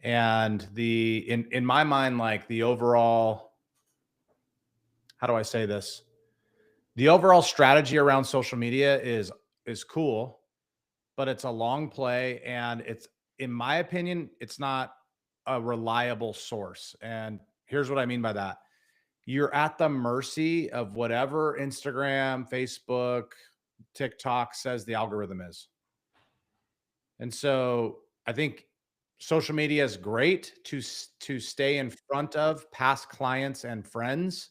And in my mind, like the overall, how do I say this? The overall strategy around social media is cool, but it's a long play, and it's, in my opinion, it's not a reliable source. And here's what I mean by that. You're at the mercy of whatever Instagram, Facebook, TikTok says the algorithm is. And so I think social media is great to stay in front of past clients and friends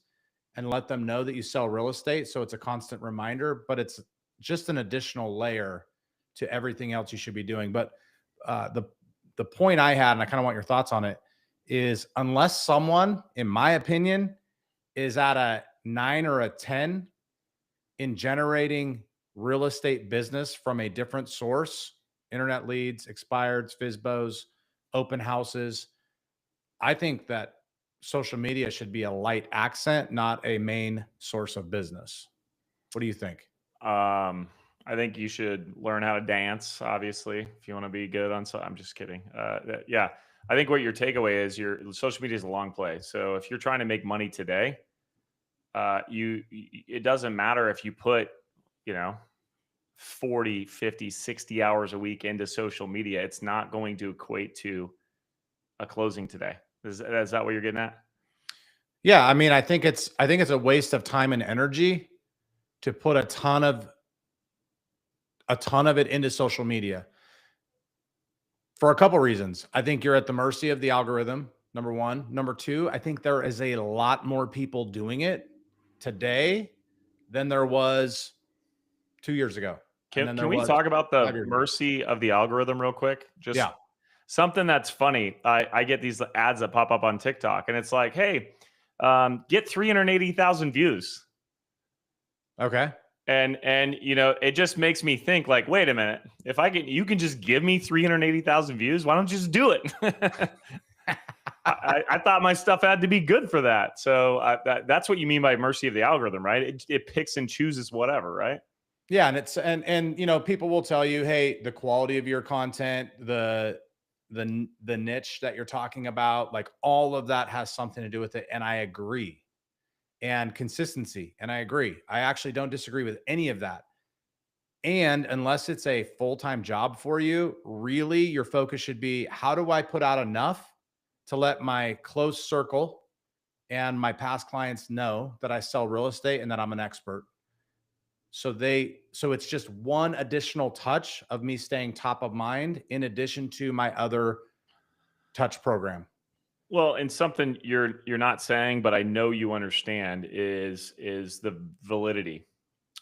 and let them know that you sell real estate. So it's a constant reminder, but it's just an additional layer to everything else you should be doing. But the point I had, and I kind of want your thoughts on it, is unless someone, in my opinion, is at a 9 or a 10 in generating real estate business from a different source, internet leads, expireds, FISBOs, open houses, I think that social media should be a light accent, not a main source of business. What do you think? I think you should learn how to dance, obviously, if you want to be good on. So I'm just kidding. Yeah, I think what your takeaway is, your social media is a long play. So if you're trying to make money today, it doesn't matter if you put, you know, 40, 50, 60 hours a week into social media. It's not going to equate to a closing today. Is that what you're getting at? Yeah, I mean, I think it's a waste of time and energy to put a ton of it into social media for a couple reasons. I think you're at the mercy of the algorithm, number one. Number two, I think there is a lot more people doing it today than there was 2 years ago. Can we talk about the mercy of the algorithm real quick? Just yeah. Something that's funny. I get these ads that pop up on TikTok, and it's like, hey, get 380,000 views. Okay. And you know, it just makes me think, like, wait a minute, if you can just give me 380,000 views, why don't you just do it? I thought my stuff had to be good for that. So that's what you mean by mercy of the algorithm, right? It picks and chooses whatever, right? Yeah, and it's and you know, people will tell you, hey, the quality of your content, the niche that you're talking about, like all of that has something to do with it. And I agree. And consistency. And I agree. I actually don't disagree with any of that. And unless it's a full-time job for you, really your focus should be, how do I put out enough to let my close circle and my past clients know that I sell real estate and that I'm an expert? So it's just one additional touch of me staying top of mind in addition to my other touch program. Well, and something you're not saying, but I know you understand, is the validity,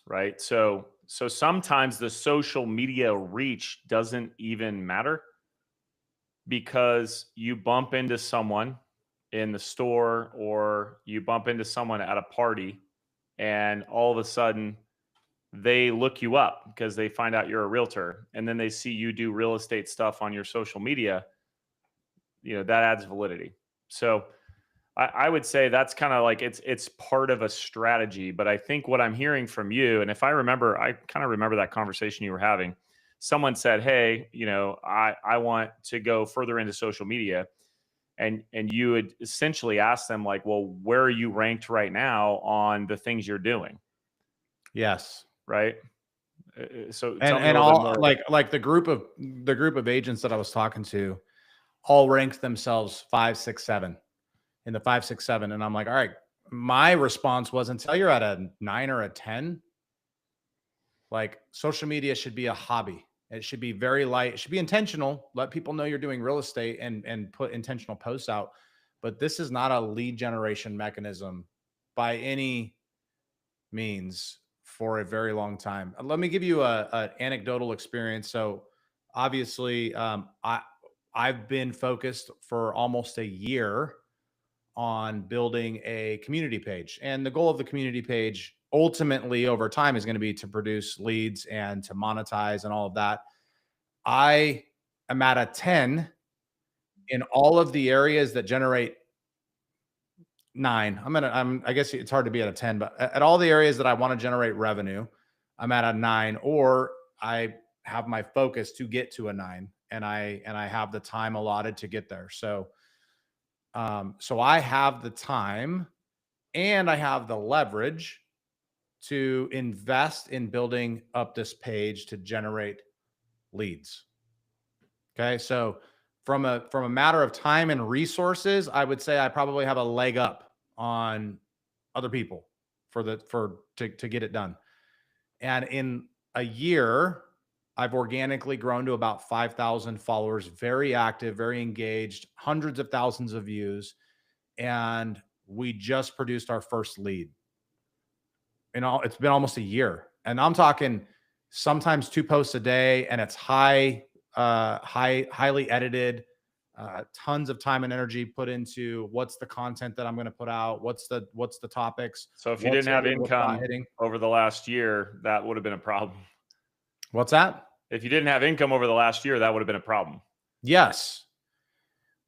right? So sometimes the social media reach doesn't even matter, because you bump into someone in the store or you bump into someone at a party, and all of a sudden they look you up because they find out you're a realtor, and then they see you do real estate stuff on your social media. You know, that adds validity. So I would say that's kind of like, it's part of a strategy. But I think what I'm hearing from you, and if I kind of remember that conversation you were having, someone said, hey, you know, I want to go further into social media. And you would essentially ask them, like, well, where are you ranked right now on the things you're doing? Yes. Right. So and all like the group of agents that I was talking to all ranked themselves 5, 6, 7 in the 5, 6, 7. And I'm like, all right, my response was, until you're at a 9 or a 10, like social media should be a hobby. It should be very light. It should be intentional. Let people know you're doing real estate and put intentional posts out. But this is not a lead generation mechanism by any means for a very long time. Let me give you a anecdotal experience. So obviously, I've been focused for almost a year on building a community page. And the goal of the community page ultimately over time is going to be to produce leads and to monetize and all of that. I am at a 10 in all of the areas that generate 9. I guess it's hard to be at a 10, but at all the areas that I want to generate revenue, I'm at a 9, or I have my focus to get to a 9. and I have the time allotted to get there. So so I have the time and I have the leverage to invest in building up this page to generate leads. Okay. So from a matter of time and resources, I would say I probably have a leg up on other people to get it done. And in a year, I've organically grown to about 5,000 followers, very active, very engaged, hundreds of thousands of views. And we just produced our first lead. It's been almost a year. And I'm talking sometimes 2 posts a day, and it's highly edited, tons of time and energy put into what's the content that I'm going to put out, what's the topics. So if you what's didn't have hitting, what's not income hitting. over the last year, that would have been a problem. What's that? If you didn't have income over the last year, that would have been a problem. Yes.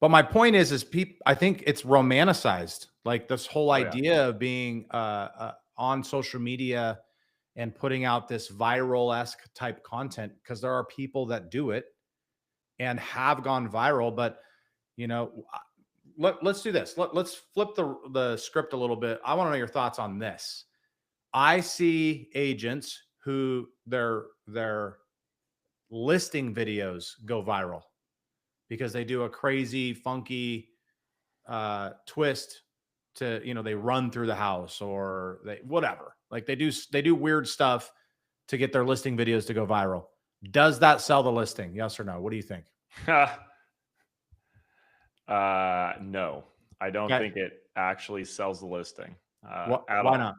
But my point is I think it's romanticized. Like this whole idea of being on social media and putting out this viral-esque type content, because there are people that do it and have gone viral. But let's do this. Let's flip the script a little bit. I want to know your thoughts on this. I see agents who their listing videos go viral because they do a crazy, funky twist to, they run through the house, or whatever. Like they do weird stuff to get their listing videos to go viral. Does that sell the listing? Yes or no? What do you think? No, I don't think it actually sells the listing. Why not?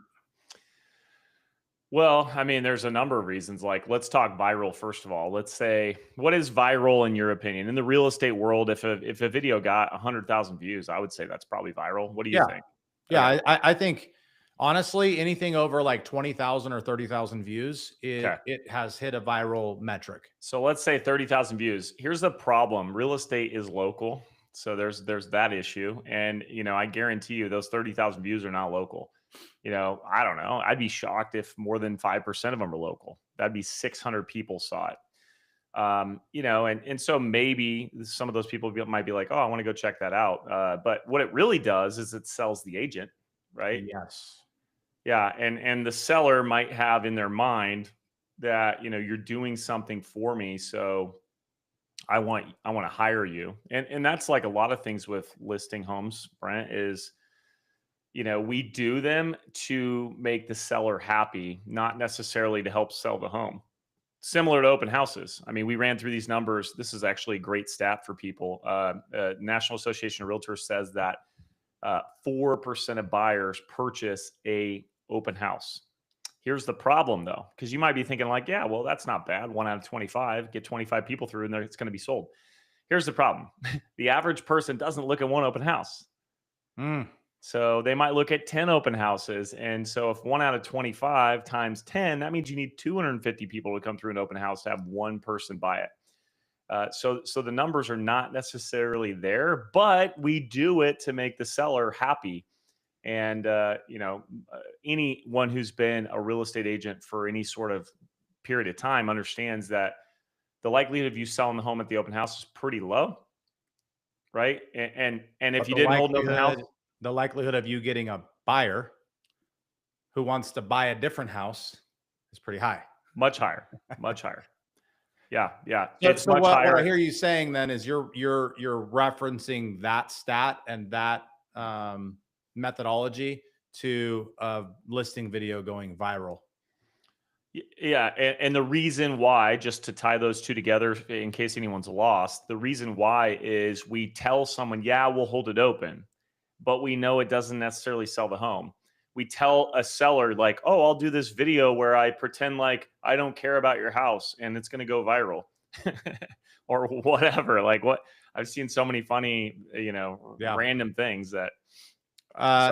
Well, I mean, there's a number of reasons. Like, let's talk viral first of all. Let's say, what is viral in your opinion? In the real estate world, if a video got 100,000 views, I would say that's probably viral. What do you think? Yeah, okay. I think honestly, anything over like 20,000 or 30,000 views, it has hit a viral metric. So let's say 30,000 views. Here's the problem: real estate is local, so there's that issue, and I guarantee you those 30,000 views are not local. I don't know. I'd be shocked if more than 5% of them are local. That'd be 600 people saw it. And so maybe some of those people might be like, oh, I want to go check that out. But what it really does is it sells the agent, right? Yes. Yeah. And the seller might have in their mind that, you're doing something for me. So I want to hire you. And that's like a lot of things with listing homes, Brent, is, we do them to make the seller happy, not necessarily to help sell the home. Similar to open houses. I mean, we ran through these numbers. This is actually a great stat for people. National Association of Realtors says that 4% of buyers purchase a open house. Here's the problem, though, because you might be thinking like, yeah, well, that's not bad. 1 out of 25, get 25 people through, and it's going to be sold. Here's the problem. The average person doesn't look at one open house. So they might look at 10 open houses. And so if 1 out of 25 times 10, that means you need 250 people to come through an open house to have one person buy it. So the numbers are not necessarily there, but we do it to make the seller happy. And, anyone who's been a real estate agent for any sort of period of time understands that the likelihood of you selling the home at the open house is pretty low. Right. And if you didn't hold an open house, the likelihood of you getting a buyer who wants to buy a different house is pretty high. Much higher. Much higher. Yeah. It's much higher. What I hear you saying then is you're referencing that stat and that methodology to a listing video going viral. Yeah. And the reason why, just to tie those two together in case anyone's lost, the reason why is we tell someone, yeah, we'll hold it open, but we know it doesn't necessarily sell the home. We tell a seller like, oh, I'll do this video where I pretend like I don't care about your house and it's going to go viral or whatever. Like what I've seen so many funny, random things that.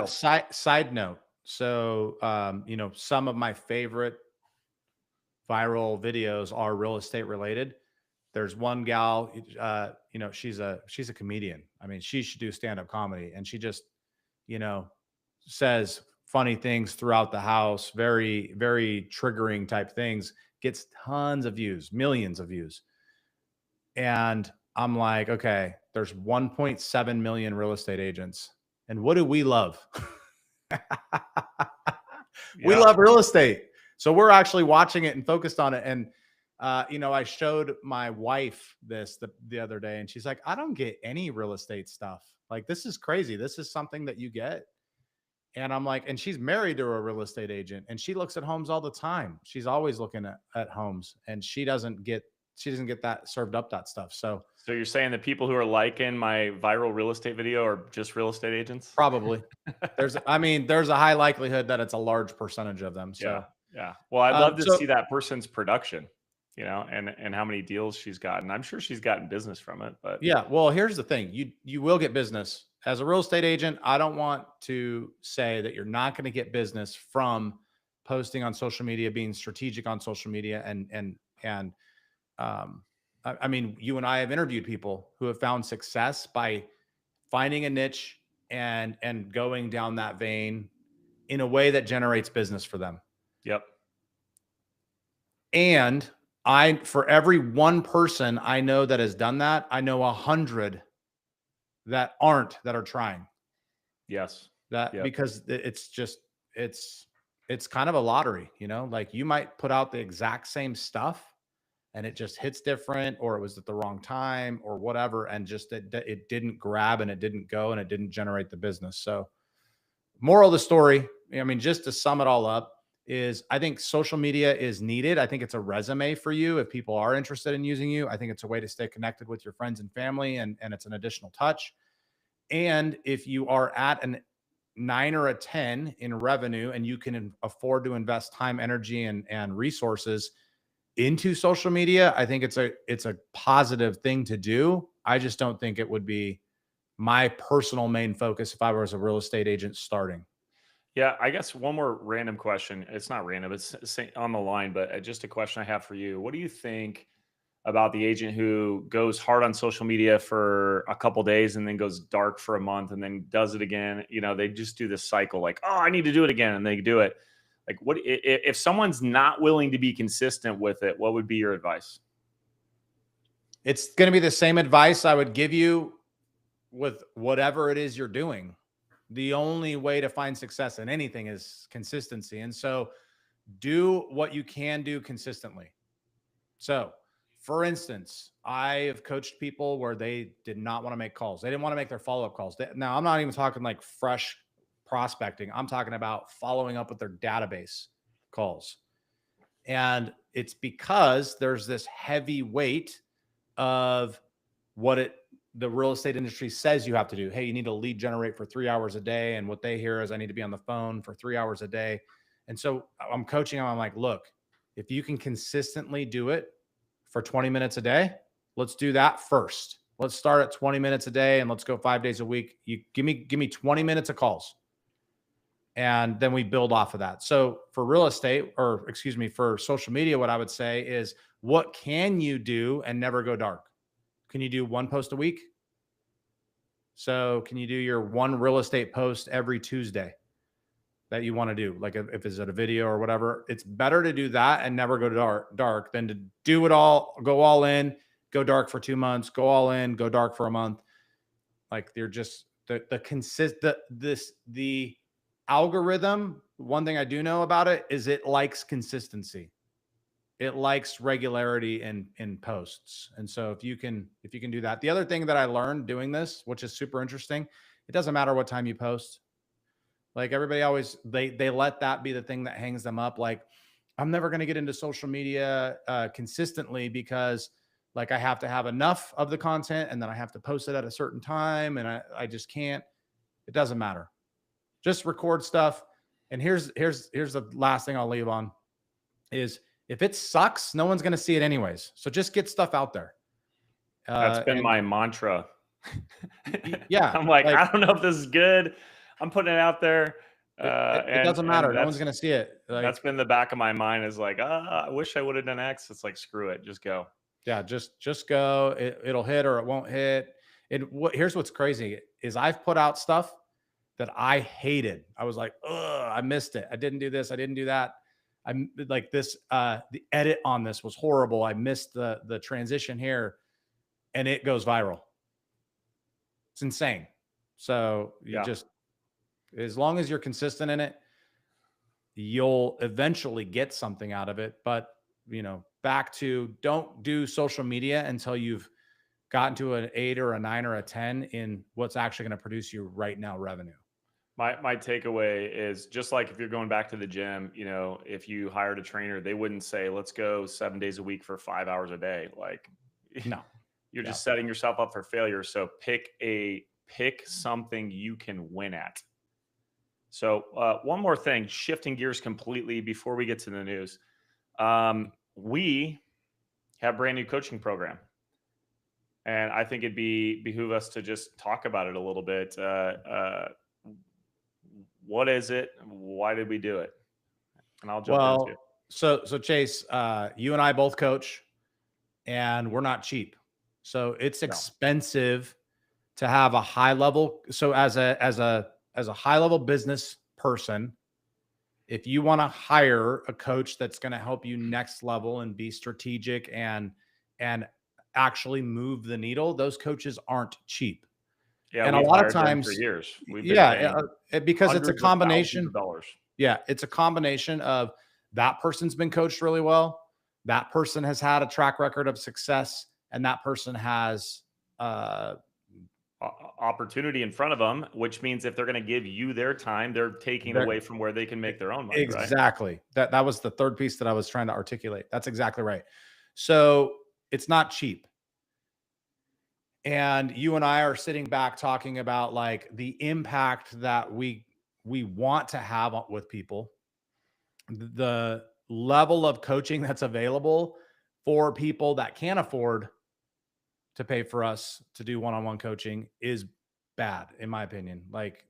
Side note. So, some of my favorite viral videos are real estate related. There's one gal, she's a comedian. I mean, she should do stand-up comedy, and she just, says funny things throughout the house, very, very triggering type things, gets tons of views, millions of views. And I'm like, okay, there's 1.7 million real estate agents. And what do we love? We Yeah. love real estate. So we're actually watching it and focused on it. And, I showed my wife this the other day, and she's like, I don't get any real estate stuff. Like, this is crazy. This is something that you get. And I'm like, and she's married to a real estate agent, and she looks at homes all the time. She's always looking at homes, and she doesn't get that served up that stuff. So So you're saying the people who are liking my viral real estate video are just real estate agents? probably there's a high likelihood that it's a large percentage of them. Yeah. So, Yeah. Well, I'd love to so see that person's production, and how many deals she's gotten. I'm sure she's gotten business from it, but yeah, well, here's the thing. You will get business. As a real estate agent, I don't want to say that you're not going to get business from posting on social media, being strategic on social media, and I mean, you and I have interviewed people who have found success by finding a niche and going down that vein in a way that generates business for them. yep. And for every one person I know that has done that, I know 100 that are trying Yes. that, Yep. because it's kind of a lottery, like you might put out the exact same stuff and it just hits different, or it was at the wrong time or whatever. And just, it didn't grab and it didn't go and it didn't generate the business. So, moral of the story, I mean, just to sum it all up, is I think social media is needed. I think it's a resume for you if people are interested in using you. I think it's a way to stay connected with your friends and family, and it's an additional touch. And if you are at an 9 or a 10 in revenue and you can afford to invest time, energy, and resources into social media, I think it's a positive thing to do. I just don't think it would be my personal main focus if I was a real estate agent starting. Yeah, I guess one more random question. It's not random, it's on the line, but just a question I have for you. What do you think about the agent who goes hard on social media for a couple days and then goes dark for a month and then does it again? They just do this cycle like, oh, I need to do it again, and they do it. Like, what if someone's not willing to be consistent with it? What would be your advice? It's going to be the same advice I would give you with whatever it is you're doing. The only way to find success in anything is consistency. And so do what you can do consistently. So, for instance, I have coached people where they did not want to make calls. They didn't want to make their follow-up calls. Now, I'm not even talking like fresh prospecting. I'm talking about following up with their database calls. And it's because there's this heavy weight of what the real estate industry says you have to do. Hey, you need to lead generate for 3 hours a day. And what they hear is I need to be on the phone for 3 hours a day. And so I'm coaching them. I'm like, look, if you can consistently do it for 20 minutes a day, let's do that first. Let's start at 20 minutes a day and let's go 5 days a week. You give me 20 minutes of calls. And then we build off of that. So for real estate, or excuse me, for social media, what I would say is, what can you do and never go dark? Can you do one post a week? So can you do your one real estate post every Tuesday that you want to do? Like if it's a video or whatever, it's better to do that and never go dark than to do it all, go all in, go dark for 2 months, go all in, go dark for a month. Like they're just the algorithm. One thing I do know about it is it likes consistency. It likes regularity in posts. And so if you can do that. The other thing that I learned doing this, which is super interesting, it doesn't matter what time you post. Like everybody always, they let that be the thing that hangs them up. Like, I'm never going to get into social media consistently because like I have to have enough of the content and then I have to post it at a certain time. And I just can't. It doesn't matter. Just record stuff. And here's the last thing I'll leave on is, if it sucks, no one's going to see it anyways. So just get stuff out there. That's been my mantra. Yeah. I'm like, I don't know if this is good. I'm putting it out there. It doesn't matter. No one's going to see it. Like, that's been the back of my mind is like, I wish I would have done X. It's like, screw it. Just go. Yeah. Just go. It'll hit or it won't hit. Here's what's crazy is I've put out stuff that I hated. I was like, I missed it. I didn't do this. I didn't do that. I'm like this, the edit on this was horrible. I missed the transition here. and it goes viral. It's insane. So you just, as long as you're consistent in it, you'll eventually get something out of it. But, back to, don't do social media until you've gotten to an 8 or a 9 or a 10 in what's actually going to produce you right now revenue. My takeaway is, just like if you're going back to the gym, if you hired a trainer, they wouldn't say, let's go 7 days a week for 5 hours a day. Like, No, you're just setting yourself up for failure. So pick something you can win at. So one more thing, shifting gears completely before we get to the news. We have a brand new coaching program. And I think it'd behoove us to just talk about it a little bit. What is it? Why did we do it? And I'll jump into it. So Chase, you and I both coach, and we're not cheap. So it's expensive to have a high level. So as a high level business person, if you want to hire a coach that's going to help you next level and be strategic and actually move the needle, those coaches aren't cheap. Yeah, and a lot of them times for years. We've been because it's a combination of dollars. Yeah, it's a combination of that person's been coached really well, that person has had a track record of success, and that person has opportunity in front of them, which means if they're going to give you their time, they're taking away from where they can make their own money. Exactly. Right? That was the third piece that I was trying to articulate. That's exactly right. So it's not cheap. And you and I are sitting back talking about like the impact that we want to have with people, the level of coaching that's available for people that can't afford to pay for us to do one-on-one coaching is bad, in my opinion. Like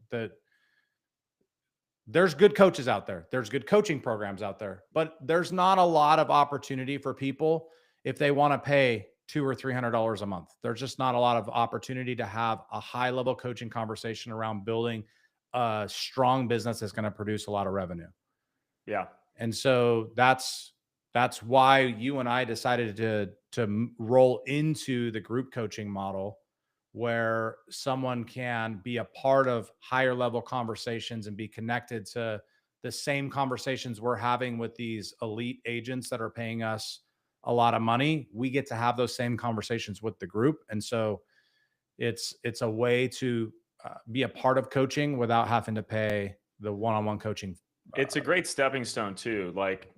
there's good coaches out there. There's good coaching programs out there, but there's not a lot of opportunity for people if they want to pay $200 or $300 a month. There's just not a lot of opportunity to have a high level coaching conversation around building a strong business that's going to produce a lot of revenue. Yeah. And so that's why you and I decided to roll into the group coaching model, where someone can be a part of higher level conversations and be connected to the same conversations we're having with these elite agents that are paying us a lot of money. We get to have those same conversations with the group. And so it's a way to be a part of coaching without having to pay the one-on-one coaching. It's a great stepping stone too. Like,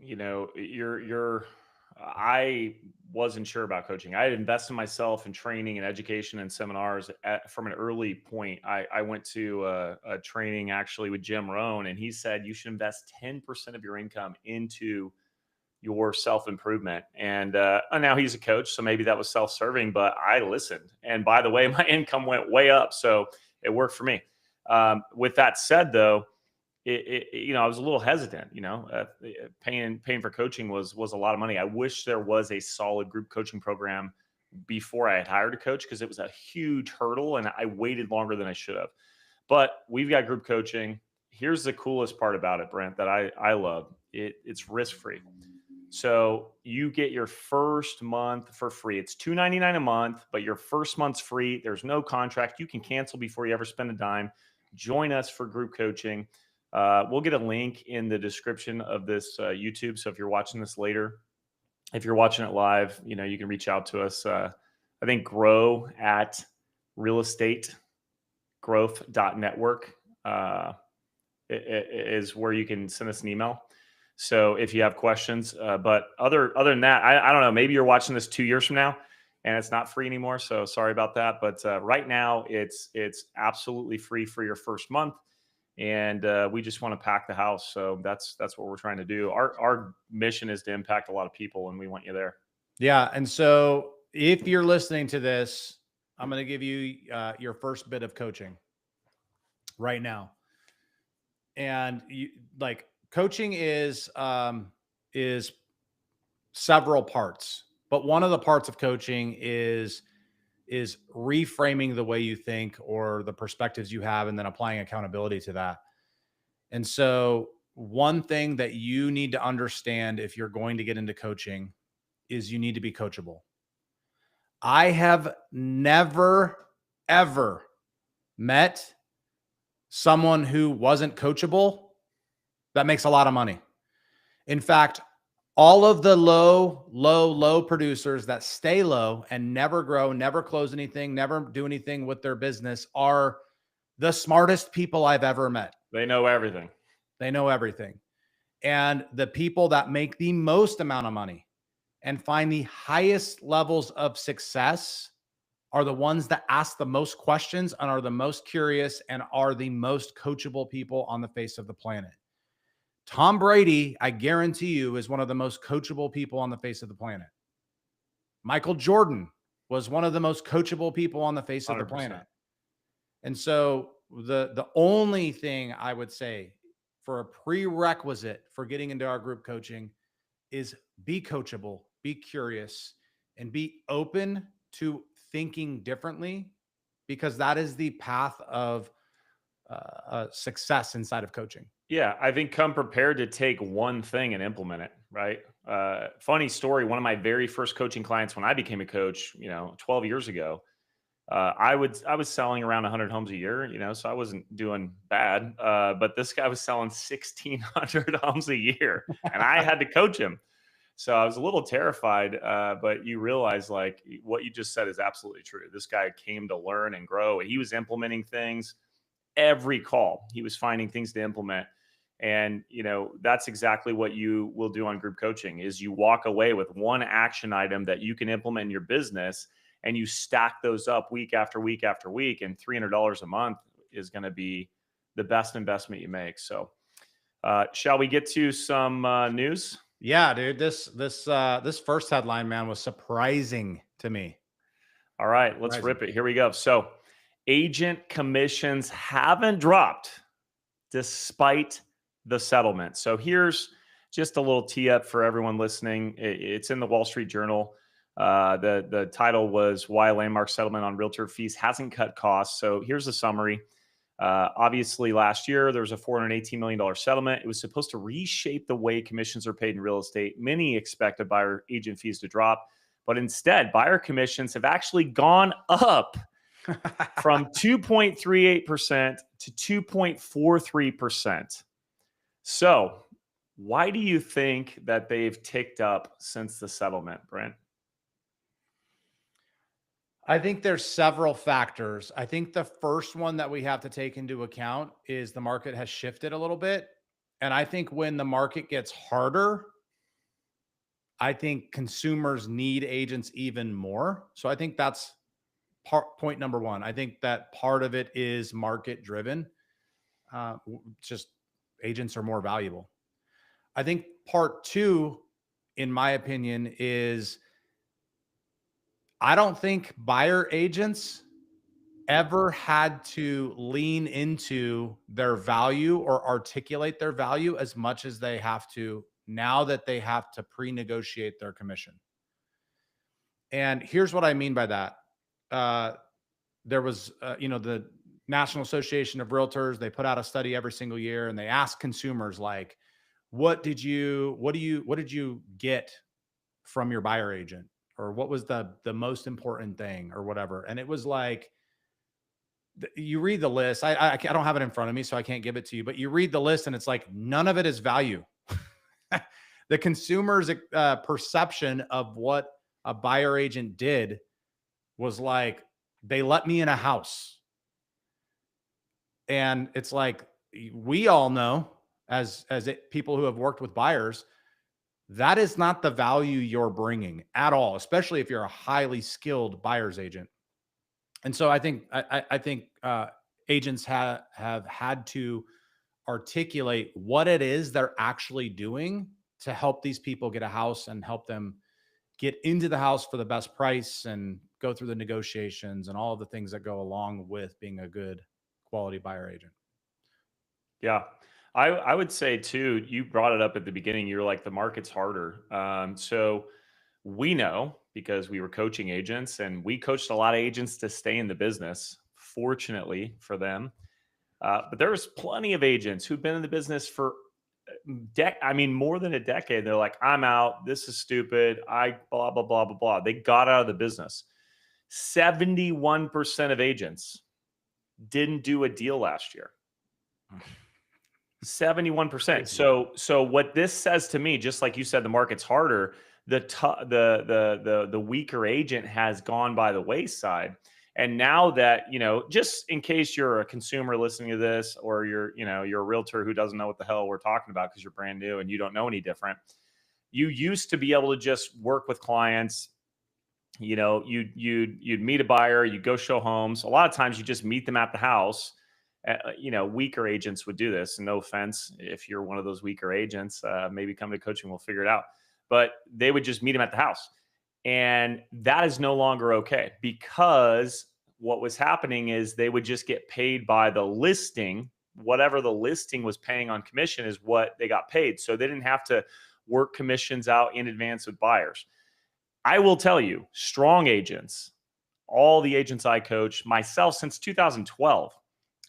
I wasn't sure about coaching. I had invested in myself in training and education and seminars from an early point. I went to a training actually with Jim Rohn, and he said you should invest 10% of your income into your self-improvement. And now he's a coach, so maybe that was self-serving, but I listened. And by the way, my income went way up, so it worked for me. With that said, though, I was a little hesitant. Paying for coaching was a lot of money. I wish there was a solid group coaching program before I had hired a coach, because it was a huge hurdle and I waited longer than I should have. But we've got group coaching. Here's the coolest part about it, Brent, that I love. It's risk-free. So you get your first month for free. It's $2.99 a month, but your first month's free. There's no contract. You can cancel before you ever spend a dime. Join us for group coaching. We'll get a link in the description of this YouTube. So if you're watching this later, if you're watching it live, you can reach out to us. I think grow at realestategrowth.network is where you can send us an email. So if you have questions, but other than that, I don't know, maybe you're watching this 2 years from now and it's not free anymore. So sorry about that. But right now it's absolutely free for your first month. And we just want to pack the house. So that's what we're trying to do. Our mission is to impact a lot of people, and we want you there. Yeah. And so if you're listening to this, I'm going to give you your first bit of coaching right now. And coaching is several parts, but one of the parts of coaching is reframing the way you think or the perspectives you have, and then applying accountability to that. And so one thing that you need to understand if you're going to get into coaching is you need to be coachable. I have never, ever met someone who wasn't coachable that makes a lot of money. In fact, all of the low producers that stay low and never grow, never close anything, never do anything with their business are the smartest people I've ever met. They know everything. They know everything. And the people that make the most amount of money and find the highest levels of success are the ones that ask the most questions and are the most curious and are the most coachable people on the face of the planet. Tom Brady, I guarantee you, is one of the most coachable people on the face of the planet. Michael Jordan was one of the most coachable people on the face of the 100%. planet. And so the only thing I would say for a prerequisite for getting into our group coaching is be coachable, be curious, and be open to thinking differently, because that is the path of success inside of coaching. Yeah, I think come prepared to take one thing and implement it, right? Funny story, one of my very first coaching clients when I became a coach, 12 years ago, I was selling around 100 homes a year, so I wasn't doing bad. But this guy was selling 1,600 homes a year, and I had to coach him. So I was a little terrified, but you realize like what you just said is absolutely true. This guy came to learn and grow, and he was implementing things every call. He was finding things to implement. And, that's exactly what you will do on group coaching is you walk away with one action item that you can implement in your business, and you stack those up week after week after week, and $300 a month is going to be the best investment you make. So shall we get to some news? Yeah, dude, this first headline, man, was surprising to me. All right, let's rip it. Here we go. So agent commissions haven't dropped despite the settlement. So here's just a little tee up for everyone listening. It's in the Wall Street Journal. The title was Why Landmark Settlement on Realtor Fees Hasn't Cut Costs. So here's the summary. Obviously, last year, there was a $418 million settlement. It was supposed to reshape the way commissions are paid in real estate. Many expected buyer agent fees to drop, but instead, buyer commissions have actually gone up from 2.38% to 2.43%. So why do you think that they've ticked up since the settlement, Brent? I think there's several factors. I think the first one that we have to take into account is the market has shifted a little bit. And I think when the market gets harder, I think consumers need agents even more. So I think that's point number one. I think that part of it is market driven. Just agents are more valuable. I think part two, in my opinion, is I don't think buyer agents ever had to lean into their value or articulate their value as much as they have to now that they have to pre-negotiate their commission. And here's what I mean by that. There was, the National Association of Realtors, they put out a study every single year and they ask consumers like, what did you get from your buyer agent? Or what was the most important thing or whatever? And it was like, you read the list. I don't have it in front of me, so I can't give it to you, but you read the list and it's like, none of it is value. The consumer's perception of what a buyer agent did was like, they let me in a house. And it's like, we all know as people who have worked with buyers, that is not the value you're bringing at all, especially if you're a highly skilled buyer's agent. And so I think agents have had to articulate what it is they're actually doing to help these people get a house and help them get into the house for the best price and go through the negotiations and all of the things that go along with being a good quality buyer agent. Yeah. I would say too, you brought it up at the beginning. You were like, the market's harder. So we know because we were coaching agents and we coached a lot of agents to stay in the business, fortunately for them. But there's plenty of agents who've been in the business for more than a decade. They're like, I'm out. This is stupid. Blah, blah, blah, blah, blah. They got out of the business. 71% of agents didn't do a deal last year. 71%. So what this says to me, just like you said, the market's harder. The weaker agent has gone by the wayside. And now that, just in case you're a consumer listening to this, or you're a realtor who doesn't know what the hell we're talking about because you're brand new and you don't know any different. You used to be able to just work with clients. You'd meet a buyer, you go show homes. A lot of times you just meet them at the house. Weaker agents would do this. And no offense, if you're one of those weaker agents, maybe come to coaching, we'll figure it out. But they would just meet them at the house. And that is no longer okay, because what was happening is they would just get paid by the listing. Whatever the listing was paying on commission is what they got paid. So they didn't have to work commissions out in advance with buyers. I will tell you, strong agents, all the agents I coach, myself since 2012,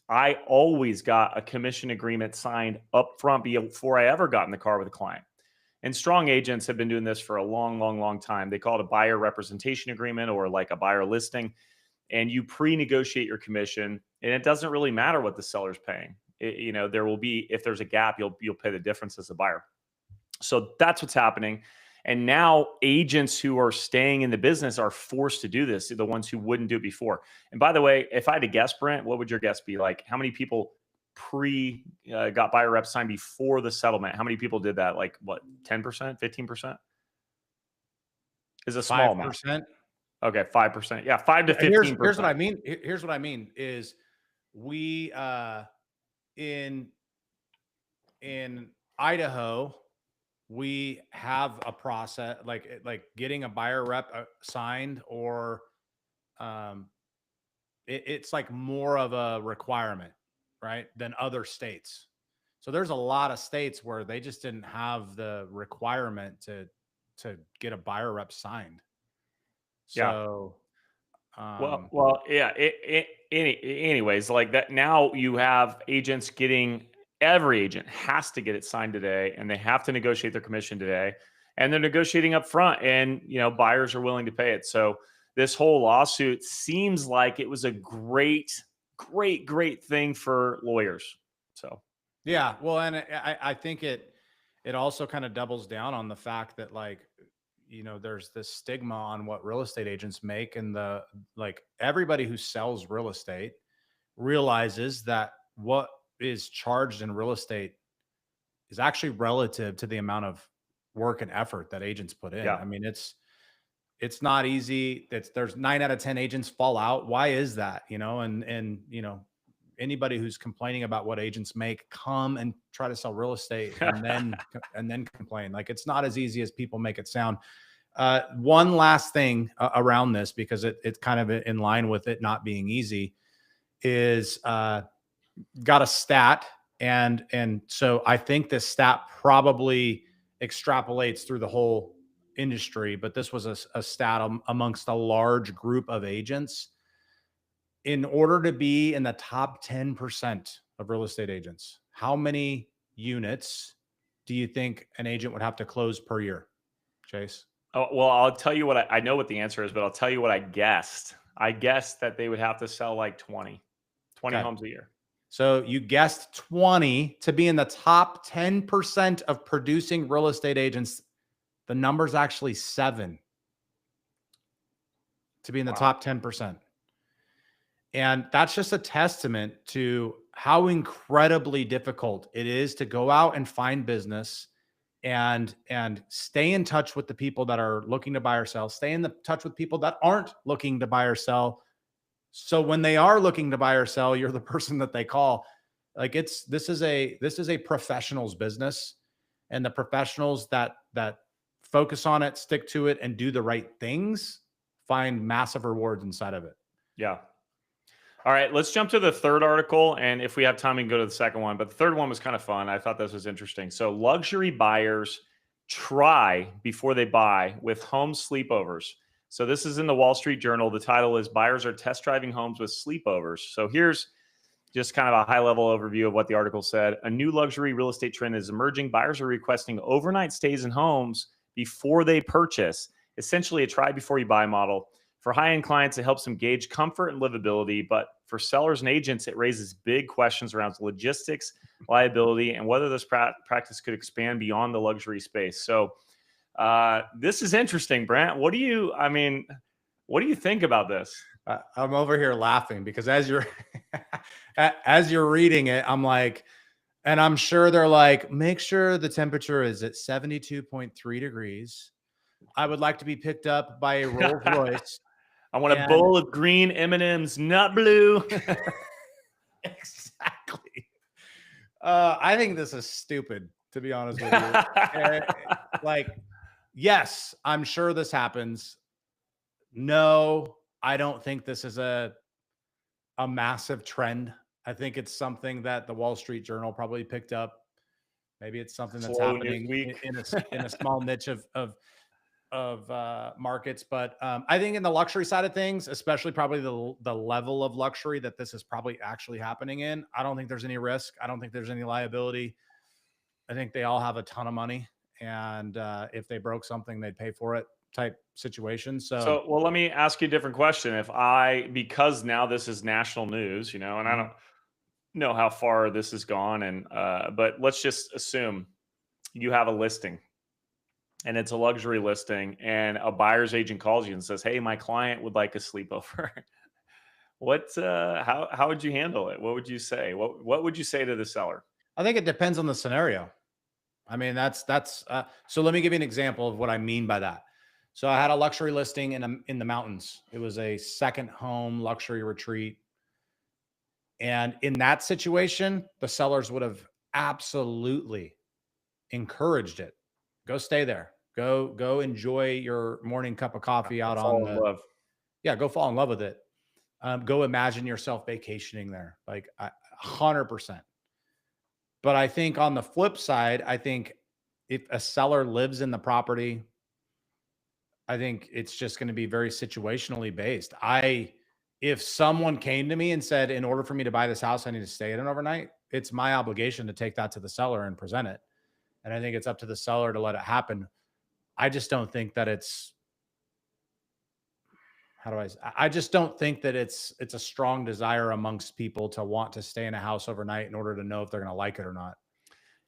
I always got a commission agreement signed up front before I ever got in the car with a client. And strong agents have been doing this for a long, long, long time. They call it a buyer representation agreement, or like a buyer listing. And you pre-negotiate your commission, and it doesn't really matter what the seller's paying. There will be, if there's a gap, you'll pay the difference as a buyer. So that's what's happening. And now agents who are staying in the business are forced to do this, the ones who wouldn't do it before. And by the way, if I had to guess, Brent, what would your guess be? Like, how many people got buyer reps signed before the settlement? How many people did that? Like, what, 10%, 15%? Is a small 5%. amount. Okay, 5%. Yeah, 5 to 15%. Here's what I mean. Here's what I mean is we in Idaho, we have a process like getting a buyer rep signed, or it's like more of a requirement, right, than other states. So there's a lot of states where they just didn't have the requirement to get a buyer rep signed. So, yeah. Anyways, like that. Now you have agents every agent has to get it signed today, and they have to negotiate their commission today, and they're negotiating up front, and buyers are willing to pay it. So this whole lawsuit seems like it was a great thing for lawyers. So yeah, well, and I think it also kind of doubles down on the fact that, like, there's this stigma on what real estate agents make, and everybody who sells real estate realizes that what is charged in real estate is actually relative to the amount of work and effort that agents put in. Yeah. I mean, it's not easy. There's 9 out of 10 agents fall out. Why is that? And anybody who's complaining about what agents make, come and try to sell real estate and then complain. Like, it's not as easy as people make it sound. One last thing around this, because it's kind of in line with it not being easy, is got a stat. And so I think this stat probably extrapolates through the whole industry, but this was a stat amongst a large group of agents. In order to be in the top 10% of real estate agents, how many units do you think an agent would have to close per year, Chase? Oh, well, I'll tell you what I know what the answer is, but I'll tell you what I guessed. I guessed that they would have to sell like 20 homes a year. So you guessed 20 to be in the top 10% of producing real estate agents. The number's actually 7 to be in the top 10%. And that's just a testament to how incredibly difficult it is to go out and find business and stay in touch with the people that are looking to buy or sell, stay in touch with people that aren't looking to buy or sell. So when they are looking to buy or sell, you're the person that they call. Like, this is a professional's business, and the professionals that focus on it, stick to it, and do the right things find massive rewards inside of it. Yeah. All right, let's jump to the third article. And if we have time, we can go to the second one. But the third one was kind of fun. I thought this was interesting. So luxury buyers try before they buy with home sleepovers. So this is in the Wall Street Journal. The title is Buyers Are Test Driving Homes with Sleepovers. So here's just kind of a high-level overview of what the article said. A new luxury real estate trend is emerging. Buyers are requesting overnight stays in homes before they purchase, essentially a try before you buy model. For high-end clients, it helps them gauge comfort and livability, but for sellers and agents, it raises big questions around logistics, liability, and whether this practice could expand beyond the luxury space. So this is interesting, Brent. What do you think about this? I'm over here laughing because as you're as you're reading it, I'm like, and I'm sure they're like, make sure the temperature is at 72.3 degrees. I would like to be picked up by a Rolls Royce. I want a And bowl of green M&Ms, not blue. exactly. I think this is stupid, to be honest with you. Like, yes, I'm sure this happens. No, I don't think this is a massive trend. I think it's something that the Wall Street Journal probably picked up. Maybe it's something that's Slow happening Newsweek. in a small niche of markets. But I think in the luxury side of things, especially probably the level of luxury that this is probably actually happening in, I don't think there's any risk. I don't think there's any liability. I think they all have a ton of money. And if they broke something, they'd pay for it type situation. So Well, let me ask you a different question. Because now this is national news, and I don't know how far this has gone, but let's just assume you have a listing and it's a luxury listing and a buyer's agent calls you and says, hey, my client would like a sleepover. How would you handle it? What would you say? What would you say to the seller? I think it depends on the scenario. I mean, so let me give you an example of what I mean by that. So I had a luxury listing in the mountains. It was a second home luxury retreat. And in that situation, the sellers would have absolutely encouraged it. Go stay there. Go enjoy your morning cup of coffee out on the love. Yeah, go fall in love with it. Go imagine yourself vacationing there, like 100%. But I think on the flip side, I think if a seller lives in the property, I think it's just going to be very situationally based. If someone came to me and said, in order for me to buy this house, I need to stay in it overnight, it's my obligation to take that to the seller and present it. And I think it's up to the seller to let it happen. I just don't think that I just don't think that it's a strong desire amongst people to want to stay in a house overnight in order to know if they're going to like it or not.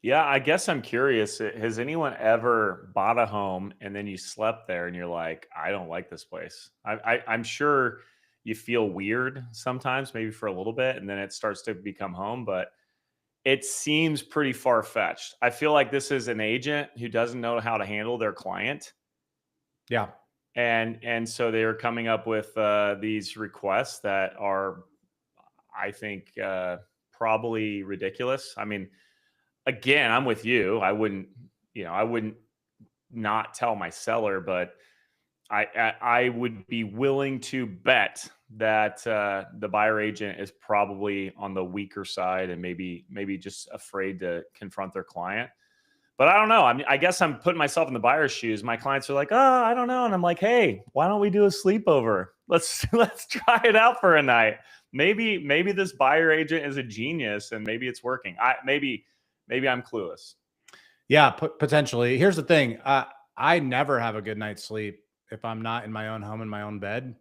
Yeah, I guess I'm curious. Has anyone ever bought a home and then you slept there and you're like, I don't like this place? I'm sure you feel weird sometimes, maybe for a little bit, and then it starts to become home, but it seems pretty far-fetched. I feel like this is an agent who doesn't know how to handle their client. Yeah. And so they are coming up with these requests that are, I think, probably ridiculous. I mean, again, I'm with you. I wouldn't not tell my seller, but I would be willing to bet that the buyer agent is probably on the weaker side and maybe just afraid to confront their client. But I don't know. I guess I'm putting myself in the buyer's shoes. My clients are like, oh, I don't know. And I'm like, hey, why don't we do a sleepover? Let's try it out for a night. Maybe this buyer agent is a genius and maybe it's working. Maybe I'm clueless. Yeah, potentially. Here's the thing. I never have a good night's sleep if I'm not in my own home, in my own bed.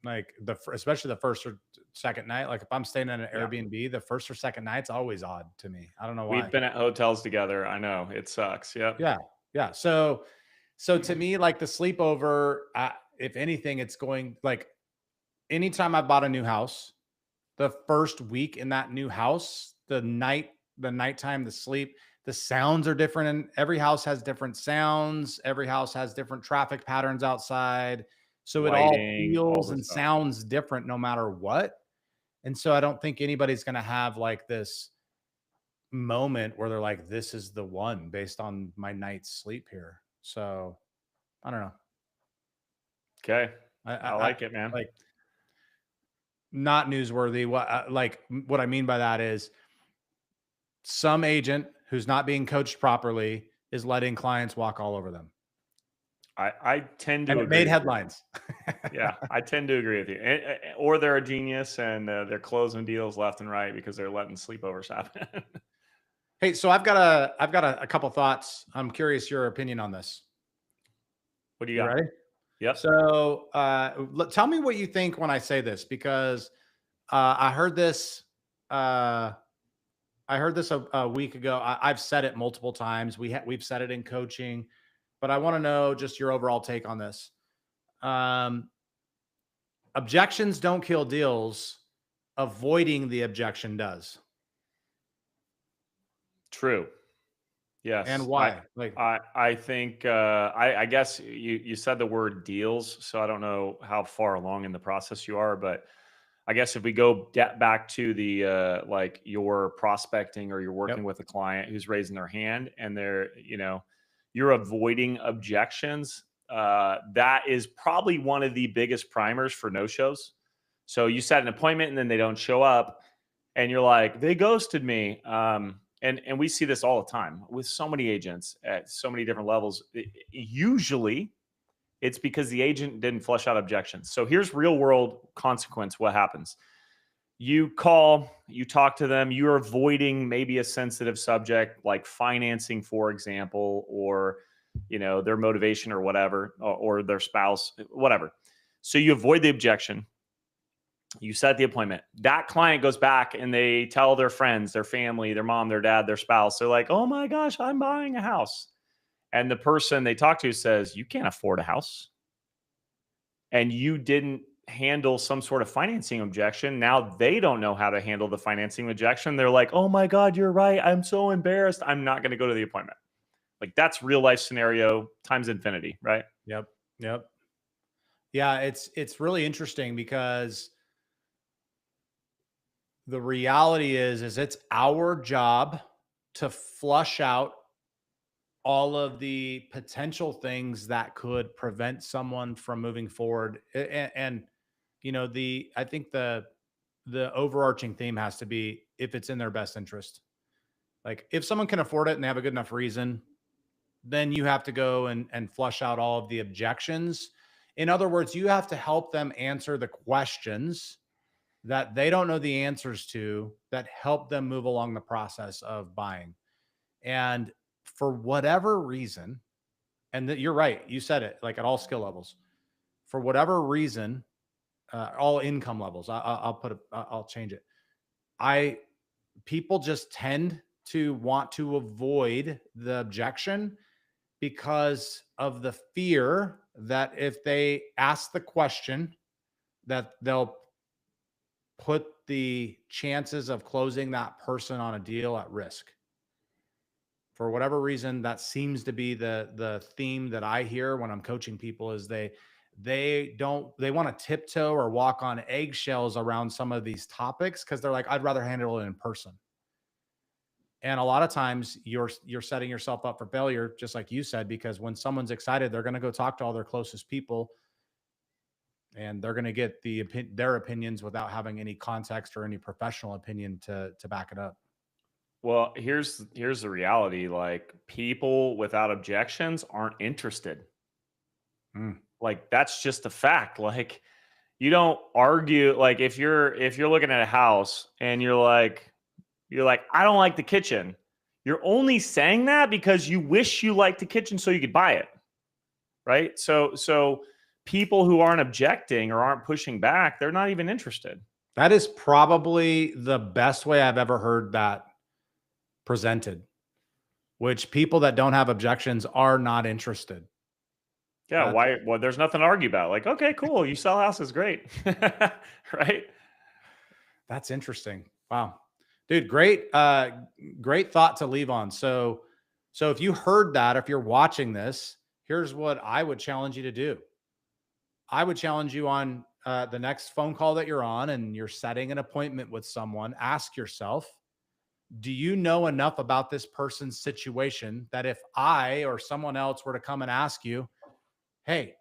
Like especially the first or second night. Like if I'm staying in an Airbnb, the first or second night's always odd to me. I don't know why. We've been at hotels together. I know it sucks. Yep. Yeah. So to me, like the sleepover, if anything, it's going like anytime I bought a new house, the first week in that new house, the nighttime, the sleep, the sounds are different. And every house has different sounds. Every house has different traffic patterns outside. So it all feels and sounds different no matter what. And so I don't think anybody's going to have like this moment where they're like, this is the one based on my night's sleep here. So I don't know. Okay. I like it, man. Like not newsworthy. What I mean by that is some agent who's not being coached properly is letting clients walk all over them. I tend to agree. It made headlines. Yeah, I tend to agree with you. Or they're a genius and they're closing deals left and right because they're letting sleepovers happen. Hey, so I've got a couple thoughts. I'm curious your opinion on this. What do you got? Ready? Yep. So tell me what you think when I say this, because I heard this. I heard this a week ago. I've said it multiple times. We've said it in coaching, but I want to know just your overall take on this. Um, Objections don't kill deals. Avoiding the objection does. True. And Yes. why? Like, I think I guess you said the word deals, so I don't know how far along in the process you are, but I guess if we go back to the like you're prospecting or you're working yep, with a client who's raising their hand and you're avoiding objections, that is probably one of the biggest primers for no shows. So you set an appointment and then they don't show up, and you're like, they ghosted me. And we see this all the time with so many agents at so many different levels. Usually it's because the agent didn't flush out objections. So here's real world consequence. What happens? You call, you talk to them, you're avoiding maybe a sensitive subject like financing, for example, or their motivation or whatever, or their spouse, whatever. So you avoid the objection. You set the appointment. That client goes back and they tell their friends, their family, their mom, their dad, their spouse. They're like, oh my gosh, I'm buying a house. And the person they talk to says, you can't afford a house. And you didn't handle some sort of financing objection. Now they don't know how to handle the financing objection. They're like, oh my God, you're right. I'm so embarrassed. I'm not going to go to the appointment. Like, that's real life scenario times infinity, right? yep, yep. Yeah, it's really interesting because the reality is it's our job to flush out all of the potential things that could prevent someone from moving forward. And I think the overarching theme has to be if it's in their best interest. Like, if someone can afford it and they have a good enough reason, then you have to go and flush out all of the objections. In other words, you have to help them answer the questions that they don't know the answers to that help them move along the process of buying. And for whatever reason, and you're right, you said it, like at all skill levels, for whatever reason, all income levels, I'll change it. People just tend to want to avoid the objection because of the fear that if they ask the question, that they'll put the chances of closing that person on a deal at risk. For whatever reason, that seems to be the theme that I hear when I'm coaching people is they want to tiptoe or walk on eggshells around some of these topics because they're like, I'd rather handle it in person. And a lot of times you're setting yourself up for failure, just like you said, because when someone's excited, they're going to go talk to all their closest people and they're going to get their opinions without having any context or any professional opinion to back it up. Well, here's the reality. Like, people without objections aren't interested. Mm. Like, that's just a fact. Like, you don't argue. Like, if you're looking at a house and you're like, I don't like the kitchen. You're only saying that because you wish you liked the kitchen so you could buy it. Right? So people who aren't objecting or aren't pushing back, they're not even interested. That is probably the best way I've ever heard that presented, which people that don't have objections are not interested. Yeah. Why? Well, there's nothing to argue about. Like, okay, cool. You sell houses. Great. Right. That's interesting. Wow. Dude, great thought to leave on. So if you heard that, if you're watching this, here's what I would challenge you to do. I would challenge you on the next phone call that you're on and you're setting an appointment with someone, ask yourself, do you know enough about this person's situation that if I or someone else were to come and ask you, hey,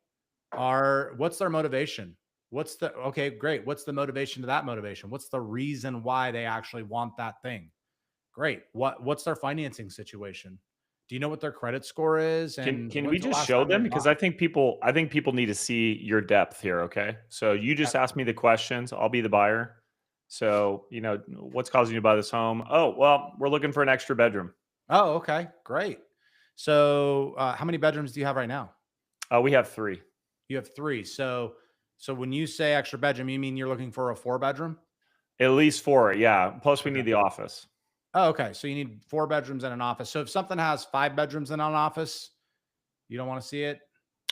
what's their motivation? Okay, great. What's the motivation to that motivation? What's the reason why they actually want that thing? Great. What's their financing situation? Do you know what their credit score is? And Can we when's the just last show time they them? Because bought? I think people need to see your depth here. Okay. So you just ask me the questions. I'll be the buyer. So, what's causing you to buy this home? Oh, well, we're looking for an extra bedroom. Oh, okay, great. So how many bedrooms do you have right now? We have 3. You have 3. So when you say extra bedroom, you mean you're looking for a 4-bedroom? At least 4. Yeah. Plus we need the office. Oh, okay. So you need 4 bedrooms and an office. So if something has 5 bedrooms and an office, you don't want to see it?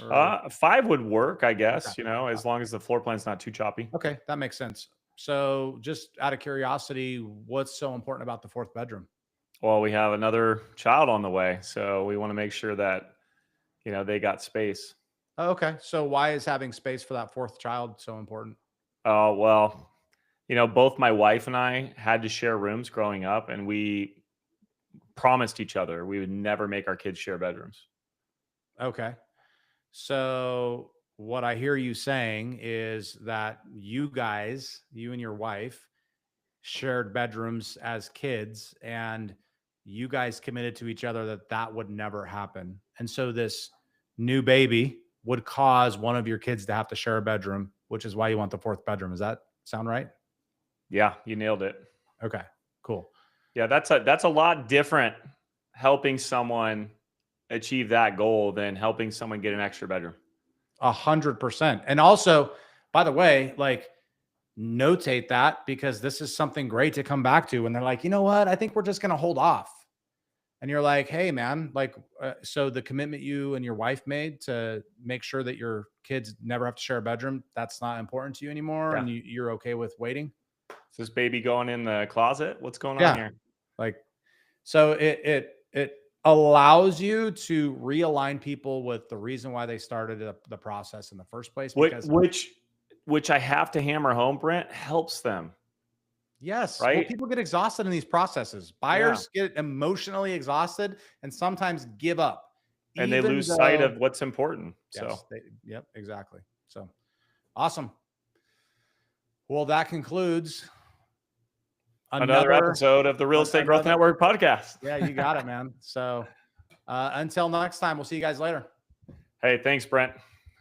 Or... 5 would work, I guess, Okay. as long as the floor plan's not too choppy. Okay. That makes sense. So just out of curiosity, what's so important about the 4th bedroom? Well, we have another child on the way. So we want to make sure that, they got space. Oh, okay. So why is having space for that 4th child so important? Oh, well, both my wife and I had to share rooms growing up, and we promised each other we would never make our kids share bedrooms. Okay. So what I hear you saying is that you and your wife, shared bedrooms as kids, and you guys committed to each other that would never happen. And so this new baby would cause one of your kids to have to share a bedroom, which is why you want the 4th bedroom. Does that sound right? Yeah, you nailed it. Okay, cool. Yeah, that's a lot different helping someone achieve that goal than helping someone get an extra bedroom. 100%. And also, by the way, notate that, because this is something great to come back to when they're like, you know what, I think we're just going to hold off. And you're like, hey man, so the commitment you and your wife made to make sure that your kids never have to share a bedroom, that's not important to you anymore. Yeah. And you're okay with waiting. Is this baby going in the closet? What's going on here? So it allows you to realign people with the reason why they started the process in the first place. Which I have to hammer home, Brent, helps them. Yes. Right. Well, people get exhausted in these processes. Buyers get emotionally exhausted and sometimes give up. And they lose sight of what's important. Yes, yep, exactly. So awesome. Well, that concludes another episode of the Real Estate Growth Network podcast. Yeah, you got it, man. So until next time, we'll see you guys later. Hey, thanks, Brent.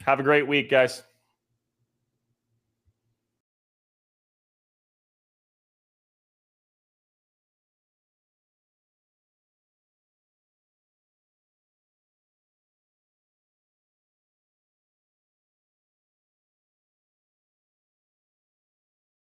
Have a great week, guys.